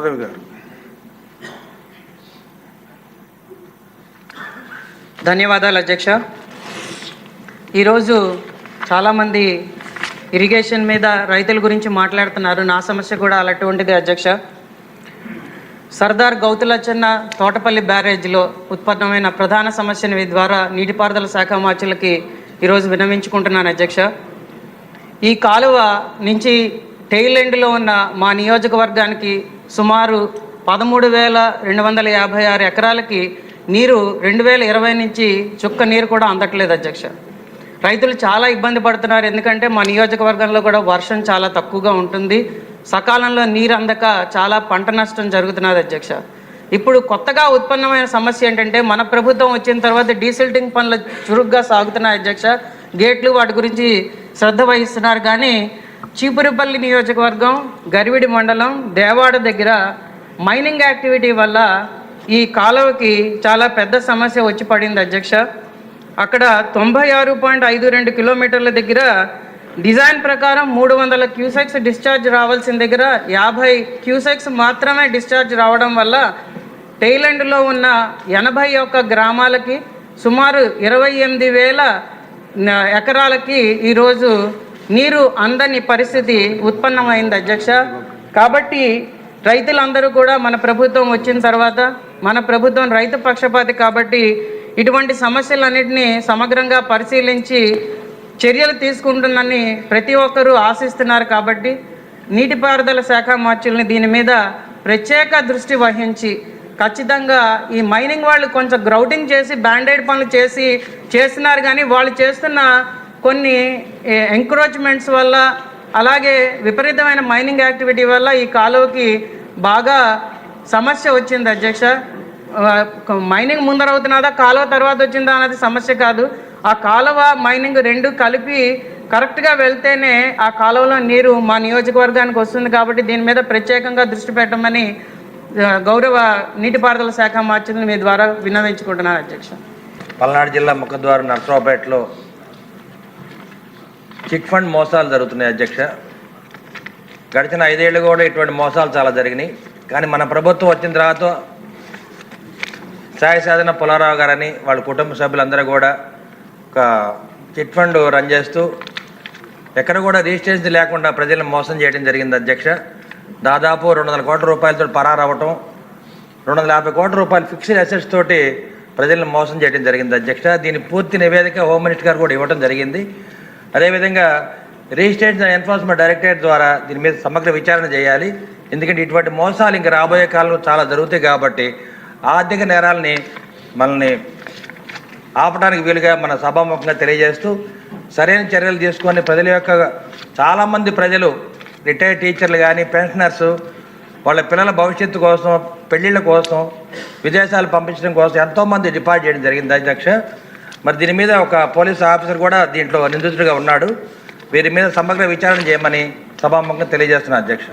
మాధవ్ గారు. ధన్యవాదాలు అధ్యక్ష. ఈరోజు చాలామంది ఇరిగేషన్ మీద రైతుల గురించి మాట్లాడుతున్నారు. నా సమస్య కూడా అలాంటిది అధ్యక్ష. సర్దార్ గౌతులచ్చన్న తోటపల్లి బ్యారేజ్లో ఉత్పన్నమైన ప్రధాన సమస్యను మీ ద్వారా నీటిపారుదల శాఖ మార్చులకి ఈరోజు విన్నవించుకుంటున్నాను అధ్యక్ష. ఈ కాలువ నుంచి టెయిల్ ఎండ్లో ఉన్న మా నియోజకవర్గానికి సుమారు 13,256 ఎకరాలకి నీరు 2020 నుంచి చుక్క నీరు కూడా అందట్లేదు అధ్యక్ష. రైతులు చాలా ఇబ్బంది పడుతున్నారు. ఎందుకంటే మా నియోజకవర్గంలో కూడా వర్షం చాలా తక్కువగా ఉంటుంది. సకాలంలో నీరు అందక చాలా పంట నష్టం జరుగుతున్నది అధ్యక్ష. ఇప్పుడు కొత్తగా ఉత్పన్నమైన సమస్య ఏంటంటే మన ప్రభుత్వం వచ్చిన తర్వాత డీసిల్టింగ్ పనులు చురుగ్గా సాగుతున్నాయి అధ్యక్ష. గేట్లు వాటి గురించి శ్రద్ధ వహిస్తున్నారు. కానీ చీపురుపల్లి నియోజకవర్గం, గరివిడి మండలం, దేవాడ దగ్గర మైనింగ్ యాక్టివిటీ వల్ల ఈ కాలువకి చాలా పెద్ద సమస్య వచ్చి పడింది అధ్యక్ష. అక్కడ 96.52 కిలోమీటర్ల దగ్గర డిజైన్ ప్రకారం 300 క్యూసెక్స్ డిశ్చార్జ్ రావాల్సిన దగ్గర 50 క్యూసెక్స్ మాత్రమే డిశ్చార్జ్ రావడం వల్ల టెయిలెండ్లో ఉన్న 81 గ్రామాలకి సుమారు 28,000 ఎకరాలకి ఈరోజు నీరు అందని పరిస్థితి ఉత్పన్నమైంది అధ్యక్ష. కాబట్టి రైతులందరూ కూడా మన ప్రభుత్వం వచ్చిన తర్వాత మన ప్రభుత్వం రైతు పక్షపాతి కాబట్టి ఇటువంటి సమస్యలన్నింటినీ సమగ్రంగా పరిశీలించి చర్యలు తీసుకుంటుందని ప్రతి ఒక్కరూ ఆశిస్తున్నారు. కాబట్టి నీటిపారుదల శాఖ మార్చుల్ని దీని మీద ప్రత్యేక దృష్టి వహించి ఖచ్చితంగా ఈ మైనింగ్ వాళ్ళు కొంచెం గ్రౌటింగ్ చేసి బ్యాండైడ్ పనులు చేస్తున్నారు. కానీ వాళ్ళు చేస్తున్న కొన్ని ఎంక్రోచ్మెంట్స్ వల్ల అలాగే విపరీతమైన మైనింగ్ యాక్టివిటీ వల్ల ఈ కాలువకి బాగా సమస్య వచ్చింది అధ్యక్ష. మైనింగ్ ముందరవుతున్నదా కాలువ తర్వాత వచ్చిందా అన్నది సమస్య కాదు. ఆ కాలువ మైనింగ్ రెండు కలిపి కరెక్ట్గా వెళ్తేనే ఆ కాలువలో నీరు మా నియోజకవర్గానికి వస్తుంది. కాబట్టి దీని మీద ప్రత్యేకంగా దృష్టి పెట్టమని గౌరవ నీటిపారుదల శాఖ మార్చులను మీ ద్వారా విన్నవించుకుంటున్నాను అధ్యక్ష. పల్నాడు జిల్లా ముఖద్వారం నర్సరావుపేటలో చిట్ ఫండ్ మోసాలు జరుగుతున్నాయి అధ్యక్ష. గడిచిన 5 ఏళ్ళు కూడా ఇటువంటి మోసాలు చాలా జరిగినాయి. కానీ మన ప్రభుత్వం వచ్చిన తర్వాత సాయి సాధన పుల్లారావు గారని వాళ్ళ కుటుంబ సభ్యులందరూ కూడా ఒక చిట్ ఫండ్ రన్ చేస్తూ ఎక్కడ కూడా రిజిస్ట్రేషన్ లేకుండా ప్రజలను మోసం చేయడం జరిగింది అధ్యక్ష. దాదాపు 200 కోట్ల రూపాయలతో పరారవటం, 250 కోట్ల రూపాయలు ఫిక్స్డ్ అసెట్స్ తోటి ప్రజలను మోసం చేయడం జరిగింది అధ్యక్ష. దీని పూర్తి నివేదిక హోమ్ మినిస్టర్ గారు కూడా ఇవ్వడం జరిగింది. అదేవిధంగా రిజిస్ట్రేషన్ ఎన్ఫోర్స్మెంట్ డైరెక్టరేట్ ద్వారా దీని మీద సమగ్ర విచారణ చేయాలి. ఎందుకంటే ఇటువంటి మోసాలు ఇంకా రాబోయే కాలంలో చాలా జరుగుతాయి. కాబట్టి ఆర్థిక నేరాలని మనల్ని ఆపడానికి వీలుగా మన సభాముఖంగా తెలియజేస్తూ సరైన చర్యలు తీసుకొని ప్రజల యొక్క చాలామంది ప్రజలు రిటైర్డ్ టీచర్లు కానీ పెన్షనర్స్ వాళ్ళ పిల్లల భవిష్యత్తు కోసం, పెళ్ళిళ్ళ కోసం, విదేశాలు పంపించడం కోసం ఎంతోమంది డిపాజిట్ చేయడం జరిగింది అధ్యక్ష. మరి దీని మీద ఒక పోలీస్ ఆఫీసర్ కూడా దీంట్లో నిందితుడిగా ఉన్నాడు. వీరి మీద సమగ్ర విచారణ చేయమని సభాముఖంగా తెలియజేస్తున్నా అధ్యక్ష.